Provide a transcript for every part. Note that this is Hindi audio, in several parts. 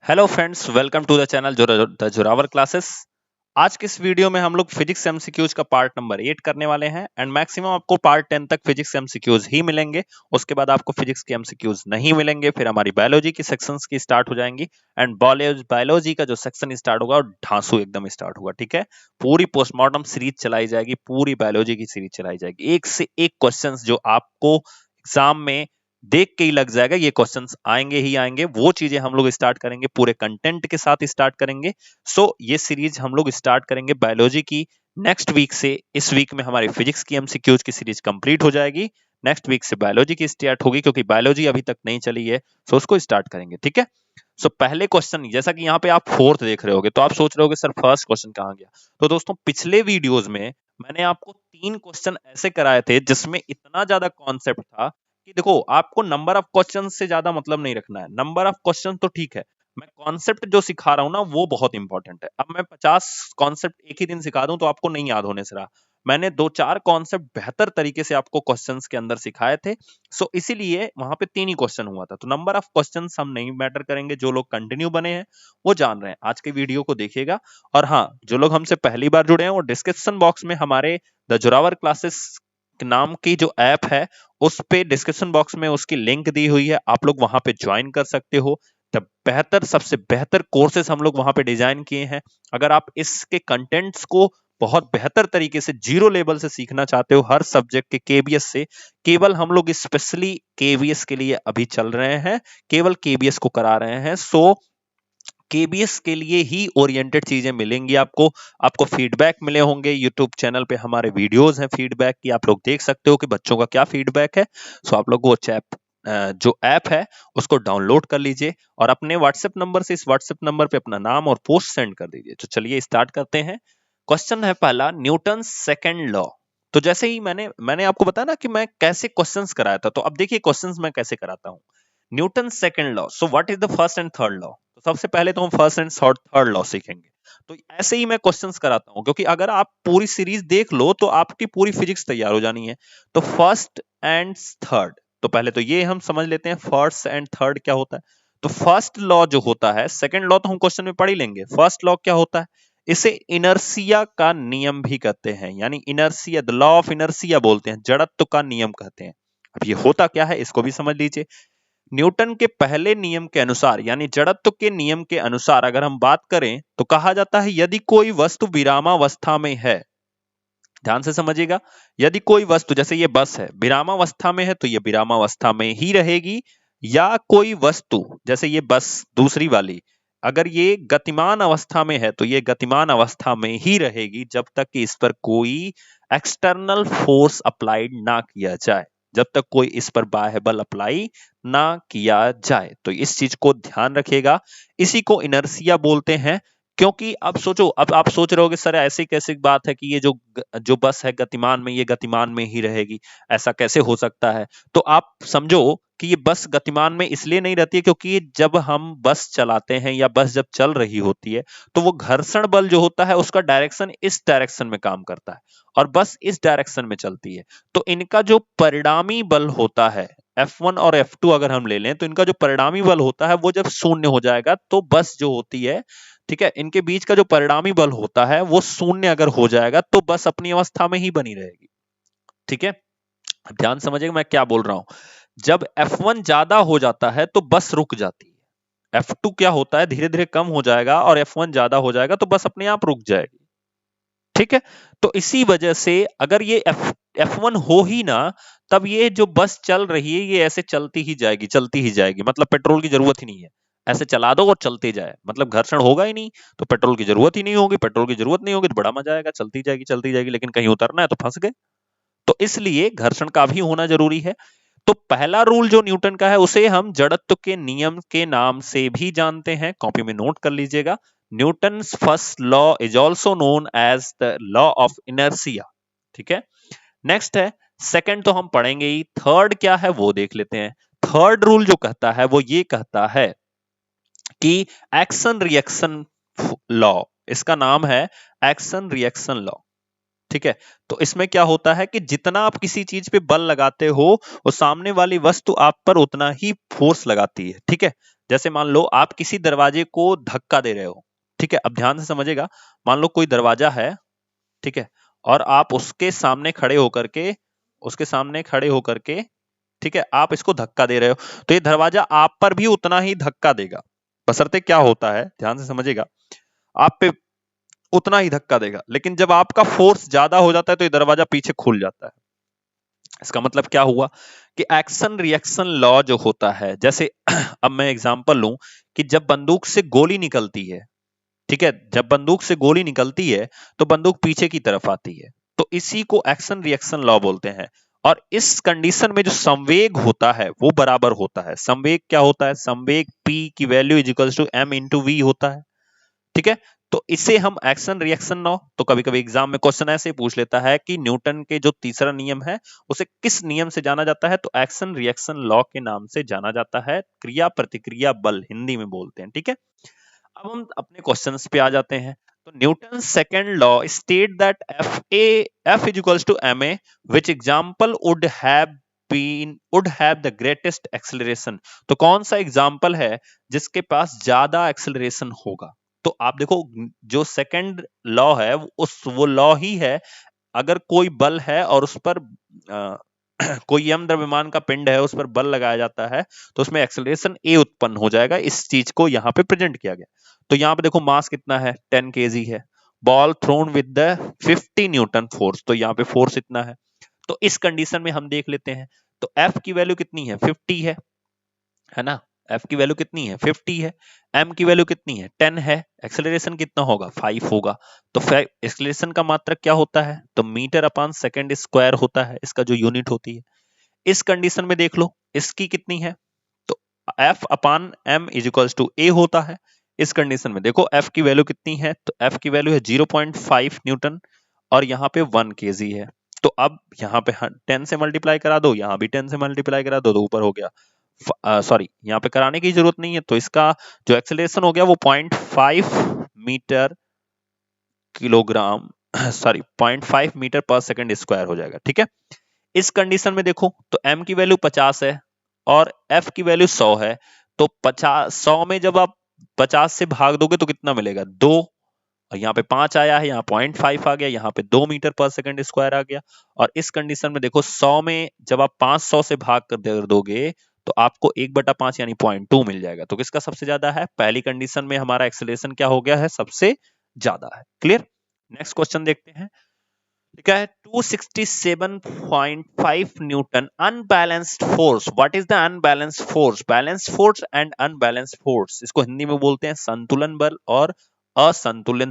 Hello friends, welcome to the channel the Zoravar classes. आज के इस वीडियो में हम लोग फिजिक्स एमसीक्यूज का पार्ट नंबर 8 करने वाले हैं एंड मैक्सिमम आपको पार्ट 10 तक फिजिक्स एमसीक्यूज ही मिलेंगे। उसके बाद आपको फिजिक्स के एमसीक्यूज नहीं मिलेंगे। फिर हमारी बायोलॉजी की सेक्शंस की स्टार्ट हो जाएंगी एंड बायोलॉजी का जो सेक्शन स्टार्ट होगा और ढांसू एकदम स्टार्ट होगा। ठीक है, पूरी पोस्टमार्टम सीरीज चलाई जाएगी, पूरी बायोलॉजी की सीरीज चलाई जाएगी। एक से एक क्वेश्चन जो आपको एग्जाम में देख के ही लग जाएगा, ये क्वेश्चंस आएंगे ही आएंगे। वो चीजें हम लोग स्टार्ट करेंगे, पूरे कंटेंट के साथ स्टार्ट करेंगे। ये सीरीज हम लोग स्टार्ट करेंगे बायोलॉजी की नेक्स्ट वीक से। इस वीक में हमारी फिजिक्स की एमसीक्यूज की सीरीज कंप्लीट हो जाएगी। नेक्स्ट वीक से बायोलॉजी की स्टार्ट होगी, क्योंकि बायोलॉजी अभी तक नहीं चली है। उसको स्टार्ट करेंगे। ठीक है, पहले क्वेश्चन, जैसा कि यहाँ पे आप फोर्थ देख रहे होगे, तो आप सोच रहे होगे सर फर्स्ट क्वेश्चन कहाँ गया। तो दोस्तों, पिछले वीडियोस में मैंने आपको 3 क्वेश्चन ऐसे कराए थे जिसमें इतना ज्यादा कॉन्सेप्ट था कि देखो, आपको नंबर ऑफ क्वेश्चन से ज्यादा मतलब नहीं रखना है। नंबर ऑफ क्वेश्चन तो ठीक है, मैं कॉन्सेप्ट जो सिखा रहा हूं ना वो बहुत इंपॉर्टेंट है। अब मैं 50 कॉन्सेप्ट एक ही दिन सिखा दूं तो आपको नहीं याद होने से रहा। मैंने 2-4 कॉन्सेप्ट बेहतर तरीके से आपको क्वेश्चंस के अंदर सिखाए थे। इसीलिए वहां पे 3 ही क्वेश्चन हुआ था। तो नंबर ऑफ क्वेश्चंस हम नहीं मैटर करेंगे। जो लोग कंटिन्यू बने हैं वो जान रहे हैं, आज के वीडियो को देखिएगा। और हाँ, जो लोग हमसे पहली बार जुड़े हैं, वो डिस्क्रिप्शन बॉक्स में हमारे द जोरावर क्लासेस नाम की जो ऐप है, उस पे डिस्क्रिप्शन बॉक्स में उसकी लिंक दी हुई है। आप लोग वहां पे ज्वाइन कर सकते हो। तब बेहतर, सबसे बेहतर कोर्सेस हम लोग वहां पे डिजाइन किए हैं। अगर आप इसके कंटेंट्स को बहुत बेहतर तरीके से जीरो लेवल से सीखना चाहते हो, हर सब्जेक्ट के केबीएस से, केवल हम लोग स्पेशली केबीएस के लिए अभी चल रहे हैं, केवल केबीएस को करा रहे हैं। केबीएस के लिए ही ओरिएंटेड चीजें मिलेंगी आपको। आपको फीडबैक मिले होंगे, यूट्यूब चैनल पे हमारे वीडियोस हैं फीडबैक की, आप लोग देख सकते हो कि बच्चों का क्या फीडबैक है। आप लोग वो जो ऐप है उसको डाउनलोड कर लीजिए और अपने व्हाट्सएप नंबर से, इस व्हाट्सएप नंबर पे अपना नाम और पोस्ट सेंड कर दीजिए। तो चलिए स्टार्ट करते हैं। क्वेश्चन है पहला, न्यूटन सेकंड लॉ। तो जैसे ही मैंने आपको बताया ना कि मैं कैसे क्वेश्चंस कराया था, तो अब देखिए क्वेश्चंस मैं कैसे कराता हूं। Newton second law, so what is the first and third law. तो सबसे पहले तो हम फर्स्ट एंड थर्ड लॉ सीखेंगे। तो ऐसे ही मैं क्वेश्चंस कराता हूं, क्योंकि अगर आप पूरी सीरीज देख लो तो आपकी पूरी फिजिक्स तैयार हो जानी है। तो फर्स्ट एंड थर्ड, तो पहले तो ये हम समझ लेते हैं फर्स्ट एंड थर्ड क्या होता है। तो फर्स्ट लॉ जो होता है, सेकंड लॉ तो हम क्वेश्चन में पढ़ ही लेंगे। फर्स्ट लॉ क्या होता है, इसे इनर्सिया का नियम भी कहते हैं, यानी inertia, the law of inertia बोलते हैं, जड़त्व का नियम कहते हैं। अब ये होता क्या है इसको भी समझ लीजिए। न्यूटन के पहले नियम के अनुसार, यानी जड़त्व के नियम के अनुसार अगर हम बात करें, तो कहा जाता है यदि कोई वस्तु विरामावस्था में है, ध्यान से समझिएगा, यदि कोई वस्तु, जैसे ये बस है, विरामावस्था में है तो ये विरामावस्था में ही रहेगी। या कोई वस्तु, जैसे ये बस दूसरी वाली, अगर ये गतिमान अवस्था में है तो ये गतिमान अवस्था में ही रहेगी, जब तक कि इस पर कोई एक्सटर्नल फोर्स अप्लाइड ना किया जाए, जब तक कोई इस पर बाह्य बल अप्लाई ना किया जाए। तो इस चीज को ध्यान रखिएगा, इसी को इनर्सिया बोलते हैं। क्योंकि अब सोचो, अब आप सोच रहे होगे सर ऐसी कैसी बात है कि ये जो बस है गतिमान में, ये गतिमान में ही रहेगी, ऐसा कैसे हो सकता है। तो आप समझो कि ये बस गतिमान में इसलिए नहीं रहती है क्योंकि जब हम बस चलाते हैं या बस जब चल रही होती है, तो वो घर्षण बल जो होता है उसका डायरेक्शन इस डायरेक्शन में काम करता है और बस इस डायरेक्शन में चलती है। तो इनका जो परिणामी बल होता है, F1 और F2 अगर हम ले लें, तो इनका जो परिणामी बल होता है वो जब शून्य हो जाएगा, तो बस जो होती है, ठीक है, इनके बीच का जो परिणामी बल होता है वो शून्य अगर हो जाएगा तो बस अपनी अवस्था में ही बनी रहेगी। ठीक है, ध्यान समझिएगा मैं क्या बोल रहा हूं। जब F1 ज्यादा हो जाता है तो बस रुक जाती है, F2 क्या होता है, धीरे धीरे कम हो जाएगा, और F1 ज्यादा हो जाएगा तो बस अपने आप रुक जाएगी। ठीक है, तो इसी वजह से अगर ये F1 हो ही ना, तब ये जो बस चल रही है ये ऐसे चलती ही जाएगी, चलती ही जाएगी, मतलब पेट्रोल की जरूरत ही नहीं है। ऐसे चला दो और चलते जाए, मतलब घर्षण होगा ही नहीं, तो पेट्रोल की जरूरत ही नहीं होगी। पेट्रोल की जरूरत नहीं होगी तो बड़ा मजा आएगा, चलती जाएगी चलती जाएगी, लेकिन कहीं उतरना है तो फंस गए। तो इसलिए घर्षण का भी होना जरूरी है। तो पहला रूल जो न्यूटन का है उसे हम जड़त्व के नियम के नाम से भी जानते हैं, कॉपी में नोट कर लीजिएगा। Newton's first law is also known as the law of inertia. ठीक है, नेक्स्ट है, सेकंड तो हम पढ़ेंगे ही, थर्ड क्या है वो देख लेते हैं। थर्ड रूल जो कहता है वो ये कहता है कि एक्शन रिएक्शन लॉ, इसका नाम है एक्शन रिएक्शन लॉ। ठीक है, तो इसमें क्या होता है कि जितना आप किसी चीज पे बल लगाते हो, वो सामने वाली वस्तु आप पर उतना ही फोर्स लगाती है। ठीक है, जैसे मान लो आप किसी दरवाजे को धक्का दे रहे हो, ठीक है, अब ध्यान से समझिएगा। मान लो कोई दरवाजा है, ठीक है, और आप उसके सामने खड़े होकर के ठीक है, आप इसको धक्का दे रहे हो, तो ये दरवाजा आप पर भी उतना ही धक्का देगा, बशर्ते क्या होता है, ध्यान से समझिएगा, आप पे उतना ही धक्का देगा, लेकिन जब आपका फोर्स ज्यादा हो जाता है तो ये दरवाजा पीछे खुल जाता है। इसका मतलब क्या हुआ कि एक्शन रिएक्शन लॉ जो होता है, जैसे अब मैं एग्जांपल लूं कि जब बंदूक से गोली निकलती है, ठीक है, जब बंदूक से गोली निकलती है तो बंदूक पीछे की तरफ आती है, तो इसी को एक्शन रिएक्शन लॉ बोलते हैं। और इस कंडीशन में जो संवेग होता है वो बराबर होता है, संवेग क्या होता है, संवेग p की value is equals to m into v होता है, ठीक है। तो इसे हम एक्शन रिएक्शन लॉ, तो कभी कभी एग्जाम में क्वेश्चन ऐसे पूछ लेता है कि न्यूटन के जो तीसरा नियम है उसे किस नियम से जाना जाता है, तो एक्शन रिएक्शन लॉ के नाम से जाना जाता है, क्रिया प्रतिक्रिया बल हिंदी में बोलते हैं, ठीक है। अब हम अपने क्वेश्चंस पे आ जाते हैं। तो Newton second law state that F is equals to ma, which example would have the greatest acceleration. तो कौन सा एग्जांपल है जिसके पास ज्यादा एक्सेलरेशन होगा। तो आप देखो जो सेकंड लॉ है वो लॉ ही है, अगर कोई बल है और उस पर कोई यम द्रव्यमान का पिंड है, उस पर बल लगाया जाता है, तो उसमें एक्सेलरेशन a उत्पन्न हो जाएगा। इस चीज को यहाँ पे प्रेजेंट किया गया। तो यहाँ पे देखो मास कितना है, 10 kg है, ball thrown with the 50 newton force, तो यहाँ पे फोर्स इतना है। तो इस कंडीशन में हम देख लेते हैं, तो F की वैल्यू कितनी है, 50 है ना, F की वैल्यू कितनी है, 50 है, M की वैल्यू कितनी है, 10 है, एक्सेलरेशन कितना होगा, 5 होगा। तो एक्सेलरेशन का मात्रक क्या होता है, तो मीटर अपॉन सेकंड स्क्वायर होता है, इसका जो यूनिट होती है। इस कंडीशन में देख लो इसकी कितनी है, तो F upon M is equals to A होता है। इस कंडीशन में देखो F की वैल्यू कितनी है, तो F की वैल्यू है 0.5 न्यूटन और यहाँ पे 1 kg है। तो अब यहाँ पे 10 से मल्टीप्लाई करा दो, यहाँ भी 10 से मल्टीप्लाई करा दो, तो ऊपर हो गया, सॉरी यहाँ पे कराने की जरूरत नहीं है, तो इसका जो एक्सेलरेशन हो गया वो 0.5 मीटर किलोग्राम सॉरी 0.5 मीटर पर सेकंड स्क्वायर हो जाएगा, ठीक है। इस कंडीशन में देखो तो m की वैल्यू 50 है और f की वैल्यू 100 है, तो 100 में जब आप 50 से भाग दोगे तो कितना मिलेगा, 2, और यहाँ पे 5 आया है, यहाँ 0.5 आ गया, यहाँ पे 2 मीटर पर सेकंड स्क्वायर आ गया। और इस कंडीशन में देखो 100 में जब आप 500 से भाग कर दोगे तो आपको 1/5 यानी 0.2 मिल जाएगा। तो किसका सबसे ज्यादा है, पहली कंडीशन में हमारा एक्सेलरेशन क्या हो गया है, सबसे ज्यादा है। क्लियर। नेक्स्ट क्वेश्चन देखते हैं, लिखा है 267.5 Newton unbalanced force, what is the unbalanced force, balanced force and unbalanced force, इसको हिंदी में बोलते हैं संतुलन बल और असंतुलित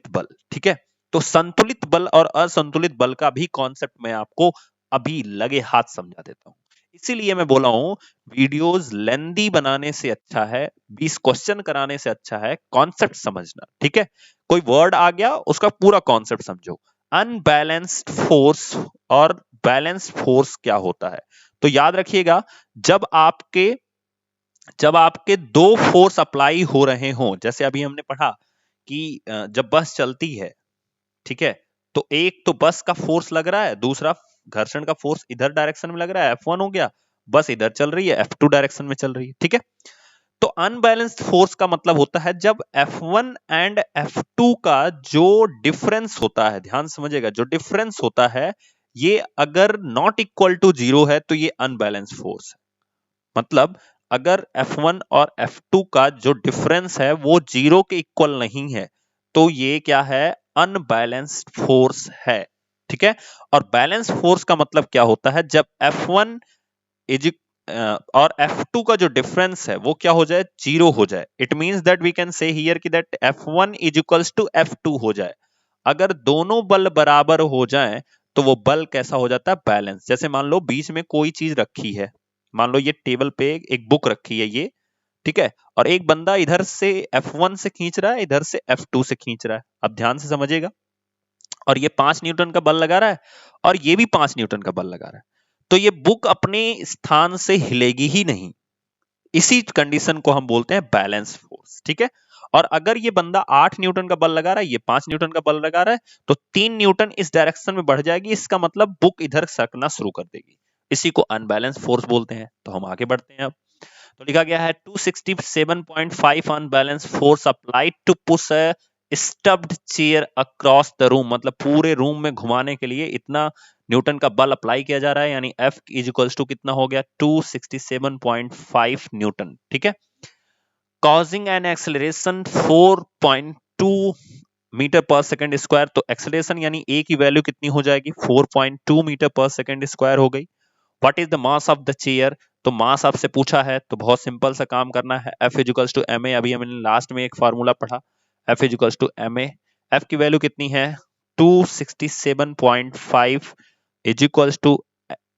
बल, ठीक है। तो संतुलित बल और असंतुलित बल का भी कॉन्सेप्ट मैं आपको अभी लगे हाथ समझा देता हूं। इसीलिए मैं बोला हूं वीडियोस लेंदी बनाने से अच्छा है, 20 क्वेश्चन कराने से अच्छा है कॉन्सेप्ट समझना, ठीक है। कोई वर्ड आ गया उसका पूरा कॉन्सेप्ट समझो। अनबैलेंस्ड फोर्स और बैलेंस्ड फोर्स क्या होता है, तो याद रखिएगा जब आपके दो फोर्स अप्लाई हो रहे हों, जैसे अभी हमने पढ़ा कि जब बस चलती है, ठीक है, तो एक तो बस का फोर्स लग रहा है, दूसरा घर्षण का फोर्स इधर डायरेक्शन में लग रहा है, F1 हो गया, बस इधर चल रही है, F2 डायरेक्शन में चल रही है, ठीक है। तो अनबैलेंस्ड फोर्स का मतलब होता है जब F1 एंड F2 का जो डिफरेंस होता है, ध्यान समझिएगा, जो डिफरेंस होता है ये अगर नॉट इक्वल टू 0 है तो ये अनबैलेंस्ड फोर्स है। मतलब अगर F1 और F2 का जो डिफरेंस है वो 0 के इक्वल नहीं है तो ये क्या है, अनबैलेंस्ड फोर्स है, ठीक है। और बैलेंस फोर्स का मतलब क्या होता है, जब F1 और F2 का जो डिफरेंस है वो क्या हो जाए, 0 हो जाए। It means that we can say here कि that F1 is equals to F2 हो जाए। अगर दोनों बल बराबर हो जाएं तो वो बल कैसा हो जाता है, बैलेंस। जैसे मान लो बीच में कोई चीज रखी है, मान लो ये टेबल पे एक बुक रखी है ये, ठीक है, और एक बंदा इधर से F1 से खींच रहा है, इधर से F2 से खींच रहा है। अब ध्यान से समझिएगा, और ये 5 न्यूटन का बल लगा रहा है और ये भी 5 न्यूटन का बल लगा रहा है, तो ये बुक अपने स्थान से हिलेगी ही नहीं। इसी कंडीशन को हम बोलते हैं बैलेंस फोर्स, ठीक है। और अगर ये बंदा 8 न्यूटन का बल लगा रहा है, ये 5 न्यूटन का बल लगा रहा है, तो 3 न्यूटन इस डायरेक्शन में बढ़ जाएगी, इसका मतलब बुक इधर सरकना शुरू कर देगी। इसी को अनबैलेंस फोर्स बोलते हैं। तो हम आगे बढ़ते हैं अब। तो लिखा गया है 267.5 unbalance force applied to push a stuffed chair across the room, मतलब पूरे रूम में घुमाने के लिए इतना न्यूटन का बल अप्लाई किया जा रहा है, यानी F इज इक्वल्स टू कितना हो गया 267.5 न्यूटन। ठीक है, causing an acceleration 4.2 मीटर पर सेकंड स्क्वायर। तो एक्सेलरेशन यानी ए की वैल्यू कितनी हो जाएगी 4.2 मीटर पर सेकंड स्क्वायर हो गई। What is the mass of the chair, तो मास आपसे पूछा है तो बहुत सिंपल सा काम करना है, F इक्वल्स टू ma, अभी हमने लास्ट में एक फार्मूला पढ़ा, F equals to ma, F की वैल्यू कितनी है 267.5 इज इक्वल्स टू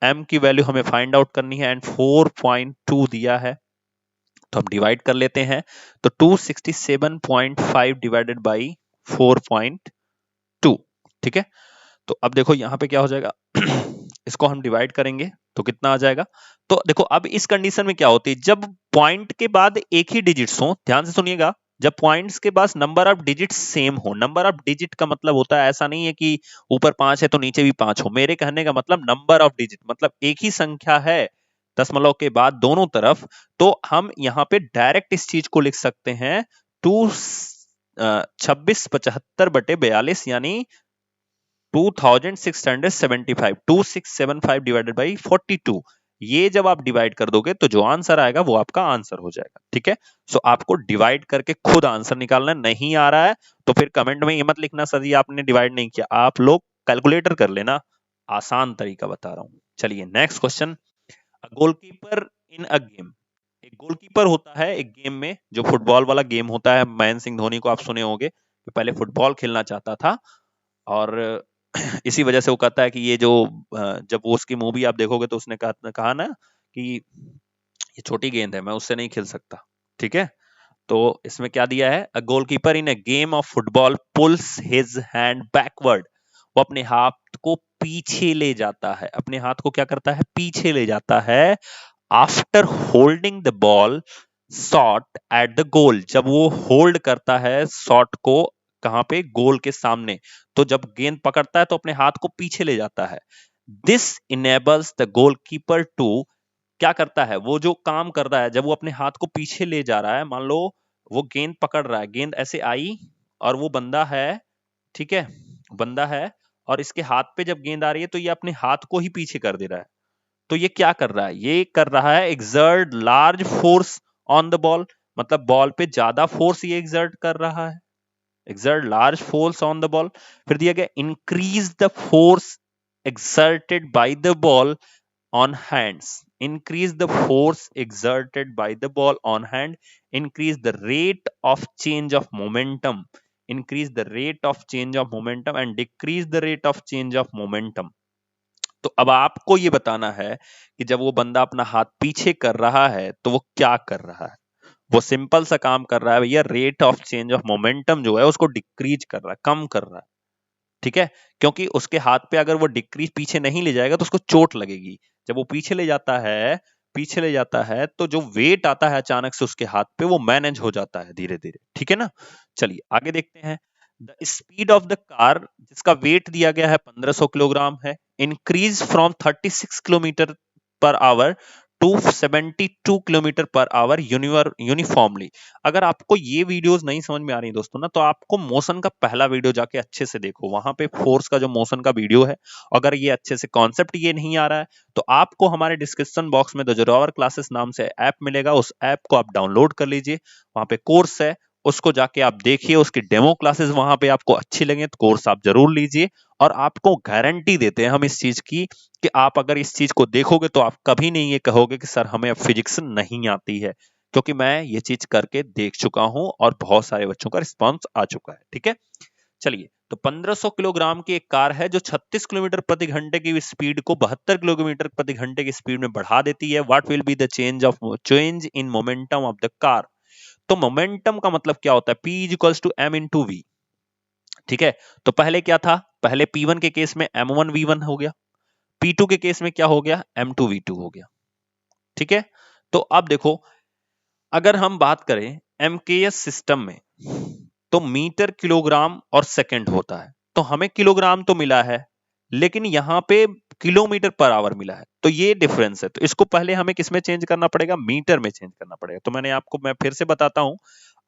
m की वैल्यू हमें फाइंड आउट करनी है एंड 4.2 दिया है, तो हम डिवाइड कर लेते हैं। तो 267.5 डिवाइडेड बाई 4.2, ठीक है। तो अब देखो यहां पे क्या हो जाएगा इसको हम डिवाइड करेंगे तो कितना आ जाएगा। तो देखो अब इस कंडीशन में क्या होती है, जब पॉइंट के बाद एक ही डिजिट्स हो, ध्यान से सुनिएगा, जब पॉइंट्स के पास नंबर ऑफ डिजिट सेम हो, नंबर ऑफ डिजिट का मतलब होता है ऐसा नहीं है कि ऊपर 5 है तो नीचे भी 5 हो, मेरे कहने का मतलब नंबर ऑफ डिजिट मतलब एक ही संख्या है दशमलव के बाद दोनों तरफ, तो हम यहाँ पे डायरेक्ट इस चीज को लिख सकते हैं 2675/42 यानी 2675 डिवाइडेड बाई 42, ये जब आप डिवाइड कर दोगे तो जो आंसर आएगा वो आपका आंसर हो जाएगा। ठीक है, सो आपको डिवाइड करके खुद आंसर निकालना, नहीं आ रहा है तो फिर कमेंट में ये मत लिखना सर जी आपने डिवाइड नहीं किया, आप लोग कैलकुलेटर कर लेना, आसान तरीका बता रहा हूं। चलिए next question, goalkeeper in a game, एक गोलकीपर होता है एक गेम में, जो फुटबॉल वाला गेम होता है, महेंद्र सिंह धोनी को आप सुने होंगे कि पहले फुटबॉल खेलना चाहता था और इसी वजह से वो कहता है कि ये जो जब वो उसकी मूवी आप देखोगे तो उसने कहा ना कि ये छोटी गेंद है मैं उससे नहीं खेल सकता। ठीक है, तो इसमें क्या दिया है, a goalkeeper in a game of football pulls his hand backward, वो अपने हाथ को पीछे ले जाता है, अपने हाथ को क्या करता है पीछे ले जाता है, after holding the ball shot at the goal, जब वो होल्ड करता है शॉट को कहां पे, गोल के सामने, तो जब गेंद पकड़ता है तो अपने हाथ को पीछे ले जाता है। This enables the goalkeeper to, क्या करता है वो जो काम कर रहा है, जब वो अपने हाथ को पीछे ले जा रहा है, मान लो वो गेंद पकड़ रहा है, गेंद ऐसे आई और वो बंदा है, ठीक है, बंदा है और इसके हाथ पे जब गेंद आ रही है तो ये अपने हाथ को ही पीछे कर दे रहा है, तो ये क्या कर रहा है, ये कर रहा है exert large force on the ball, मतलब बॉल पे ज्यादा फोर्स ये एक्सर्ट कर रहा है, exert large force on the ball। फिर दिया गया increase the force exerted by the ball on hands, increase the force exerted by the ball on hand, increase the rate of change of momentum, increase the rate of change of momentum and decrease the rate of change of momentum। तो अब आपको ये बताना है कि जब वो बंदा अपना हाथ पीछे कर रहा है तो वो क्या कर रहा है, वो सिंपल सा काम कर रहा है भैया, rate of change of momentum जो है उसको डिक्रीज कर रहा है, कम कर रहा है। ठीक है, क्योंकि उसके हाथ पे अगर वो डिक्रीज पीछे नहीं ले जाएगा तो उसको चोट लगेगी, जब वो पीछे ले जाता है, पीछे ले जाता है तो जो वेट आता है अचानक से उसके हाथ पे वो मैनेज हो जाता है धीरे धीरे। ठीक है ना, चलिए आगे देखते हैं। The speed of the car, जिसका वेट दिया गया है 1500 किलोग्राम है, increase from 36 kilometre per hour to 72 kilometre per hour uniformly. अगर आपको ये वीडियोस नहीं समझ में आ रही दोस्तों ना, तो आपको मोशन का पहला वीडियो जाके अच्छे से देखो, वहां पे फोर्स का जो मोशन का वीडियो है, अगर ये अच्छे से कॉन्सेप्ट ये नहीं आ रहा है तो आपको हमारे डिस्क्रिप्शन बॉक्स में द जोरावर क्लासेस नाम से ऐप मिलेगा, उस ऐप को आप डाउनलोड कर लीजिए, वहां पे कोर्स है, उसको जाके आप देखिए, उसकी डेमो क्लासेस वहां पे आपको अच्छी लगे तो कोर्स आप जरूर लीजिए, और आपको गारंटी देते हैं हम इस चीज की कि आप अगर इस चीज को देखोगे तो आप कभी नहीं ये कहोगे कि सर हमें अब फिजिक्स नहीं आती है, क्योंकि मैं ये चीज करके देख चुका हूं और बहुत सारे बच्चों का रिस्पांस आ चुका है। ठीक है, चलिए, तो 1500 किलोग्राम की एक कार है जो 36 किलोमीटर प्रति घंटे की स्पीड को 72 किलोमीटर प्रति घंटे की स्पीड में बढ़ा देती है। What will be the change in momentum of the car. तो मोमेंटम का मतलब क्या होता है, P equals to M into V। ठीक है, तो पहले क्या था, पहले P1 के केस में M1 V1 हो गया, P2 के केस में क्या हो गया, M2 V2 हो गया। ठीक है, तो अब देखो अगर हम बात करें MKS सिस्टम में तो मीटर किलोग्राम और सेकंड होता है, तो हमें किलोग्राम तो मिला है लेकिन यहाँ पे किलोमीटर पर आवर मिला है, तो ये डिफरेंस है। तो इसको पहले हमें किसमें चेंज करना पड़ेगा, मीटर में चेंज करना पड़ेगा। तो मैं फिर से बताता हूं,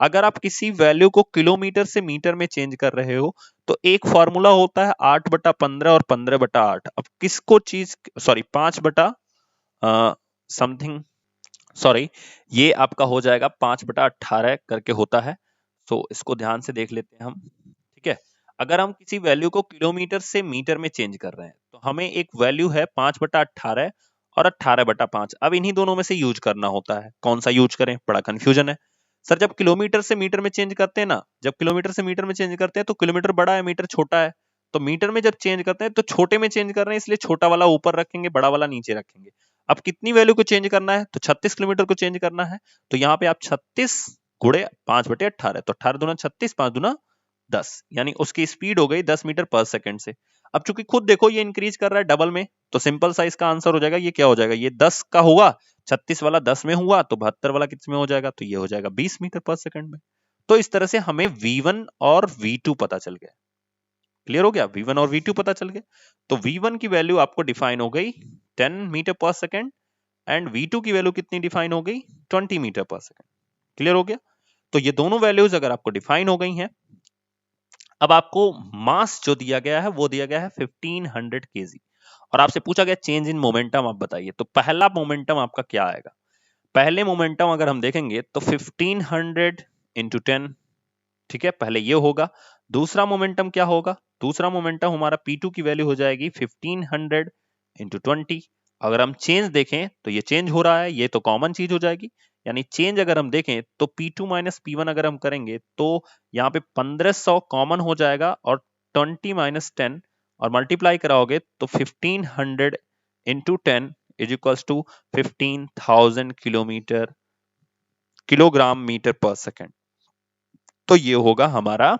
अगर आप किसी वैल्यू को किलोमीटर से मीटर में चेंज कर रहे हो तो एक फॉर्मूला होता है 8/15 और 15/8। अब किसको चीज, सॉरी 5 समथिंग, सॉरी ये आपका हो जाएगा 5/18 करके होता है। तो इसको ध्यान से देख लेते हैं हम, ठीक है। अगर हम किसी वैल्यू को किलोमीटर से मीटर में चेंज कर रहे हैं तो हमें एक वैल्यू है 5/18 और 18/5। अब इन्हीं दोनों में से यूज करना होता है, कौन सा यूज करें, बड़ा कंफ्यूजन है। सर जब किलोमीटर से मीटर में चेंज करते हैं ना, जब किलोमीटर से मीटर में चेंज करते हैं तो किलोमीटर बड़ा है, मीटर छोटा है। तो मीटर में जब चेंज करते हैं तो छोटे में चेंज कर रहे हैं, इसलिए छोटा वाला ऊपर रखेंगे, बड़ा वाला नीचे रखेंगे। अब कितनी वैल्यू को चेंज करना है, तो 36 किलोमीटर को चेंज करना है। तो यहाँ पे आप 36 गुणे 5/18, तो 18 दूना 36, 5 दूना 10, यानी उसकी स्पीड हो गई 10 मीटर पर सेकंड से। अब चूंकि खुद देखो ये इंक्रीज कर रहा है डबल में, तो सिंपल सा इसका आंसर हो जाएगा, ये क्या हो जाएगा, ये 10 का हुआ, 36 वाला 10 में हुआ, तो 72 वाला किस में हो जाएगा, तो ये हो जाएगा 20 मीटर पर सेकंड में। तो इस तरह से हमें V1 और V2 पता चल गया। क्लियर हो गया, V1 और V2 पता चल गया। तो V1 की वैल्यू आपको डिफाइन हो गई 10 मीटर पर सेकंड एंड V2 की वैल्यू कितनी डिफाइन हो गई, 20 मीटर पर सेकंड। क्लियर हो गया। तो ये दोनों वैल्यूज अगर आपको डिफाइन हो गई हैं, अब आपको मास जो दिया गया है वो दिया गया है 1500 kg, और आपसे पूछा गया चेंज इन मोमेंटम आप बताइए। तो पहला मोमेंटम आपका क्या आएगा, पहले मोमेंटम अगर हम देखेंगे तो 1500 इंटू 10, ठीक है, पहले ये होगा। दूसरा मोमेंटम क्या होगा, दूसरा मोमेंटम हमारा P2 की वैल्यू हो जाएगी 1500 इंटू 20। अगर हम चेंज देखें तो ये चेंज हो रहा है, ये तो कॉमन चीज हो जाएगी, यानी चेंज अगर हम देखें तो P2 माइनस P1 अगर हम करेंगे तो यहाँ पे 1500 कॉमन हो जाएगा, और 20 माइनस 10 और मल्टीप्लाई कराओगे तो 1500 into 10 is equals to 15,000 kilogram metre per second. तो ये होगा हमारा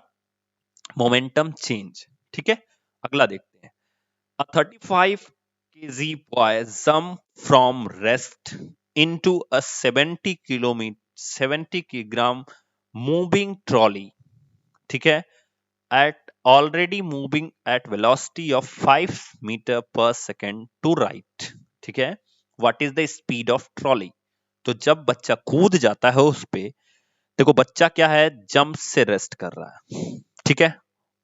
मोमेंटम चेंज, ठीक है। अगला देखते हैं, a 35 kg boy jump from rest into a 70 kilogram moving trolley, ठीक है, at already moving at velocity of 5 meter per second to right, ठीक है। what is the speed of trolley? तो जब बच्चा कूद जाता है उस पे, देखो बच्चा क्या है, जंप से रेस्ट कर रहा है, ठीक है,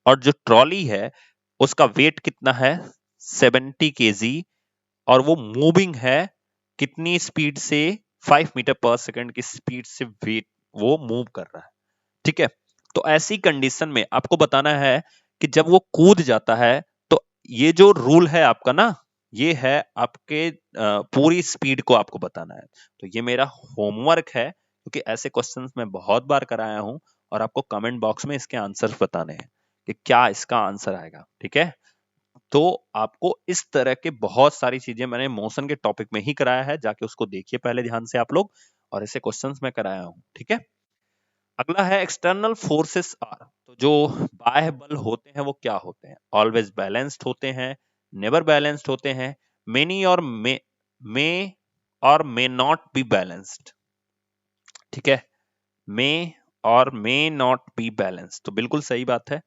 और जो ट्रॉली है उसका वेट कितना है 70 kg, और वो मूविंग है कितनी स्पीड से, 5 मीटर पर सेकंड की स्पीड से वेट वो मूव कर रहा है, ठीक है। तो ऐसी कंडीशन में आपको बताना है कि जब वो कूद जाता है, तो ये जो रूल है आपका ना, ये है आपके पूरी स्पीड को आपको बताना है। तो ये मेरा होमवर्क है, क्योंकि ऐसे क्वेश्चंस मैं बहुत बार कराया हूं, और आपको कमेंट बॉक्स में इसके आंसर बताने हैं कि क्या इसका आंसर आएगा, ठीक है। तो आपको इस तरह के बहुत सारी चीजें मैंने मोशन के टॉपिक में ही कराया है, जाके उसको देखिए पहले ध्यान से आप लोग, और ऐसे क्वेश्चंस मैं कराया हूं, ठीक है। अगला है एक्सटर्नल फोर्सेस आर। तो जो बाह्य बल होते हैं वो क्या होते हैं, ऑलवेज बैलेंस्ड होते हैं, नेवर बैलेंस्ड होते हैं, मेनी और मे नॉट बी बैलेंस्ड, ठीक है, मे और मे नॉट बी बैलेंस्ड। तो बिल्कुल सही बात है,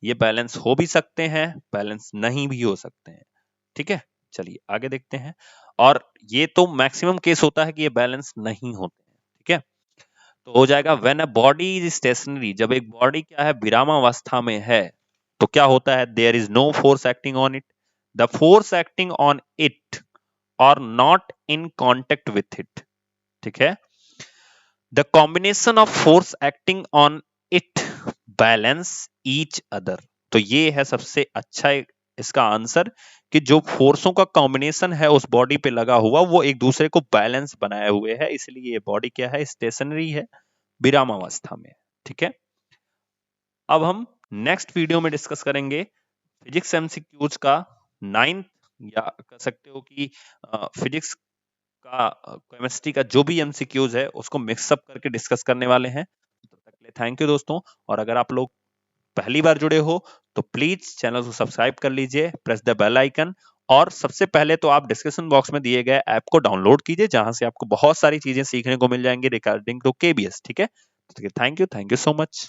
ये बैलेंस हो भी सकते हैं, बैलेंस नहीं भी हो सकते हैं, ठीक है। चलिए आगे देखते हैं, और ये तो मैक्सिमम केस होता है कि ये बैलेंस नहीं होते हैं, ठीक है। तो हो जाएगा when a body is stationary, जब एक बॉडी क्या है, विरामावस्था में है, तो क्या होता है, there is no force acting on it, the force acting on it or not in contact with it, ठीक है, the combination of force acting on it balance each other. तो ये है सबसे अच्छा इसका आंसर, कि जो फोर्सों का कॉम्बिनेशन है उस बॉडी पे लगा हुआ, वो एक दूसरे को बैलेंस बनाए हुए है, इसलिए ये बॉडी क्या है, स्टेशनरी है, विराम अवस्था में, ठीक है। अब हम नेक्स्ट वीडियो में डिस्कस करेंगे फिजिक्स एमसीक्यूज का 9th, या कह सकते हो कि फिजिक्स का केमिस्ट्री का जो भी एमसीक्यूज है उसको मिक्सअप करके डिस्कस करने वाले हैं। तब तक के लिए थैंक यू दोस्तों, और अगर आप लोग पहली बार जुड़े हो तो प्लीज चैनल को सब्सक्राइब कर लीजिए, प्रेस द बेल आइकन, और सबसे पहले तो आप डिस्क्रिप्शन बॉक्स में दिए गए ऐप को डाउनलोड कीजिए, जहां से आपको बहुत सारी चीजें सीखने को मिल जाएंगी रिगार्डिंग टू केबीएस, ठीक है। Thank you so much.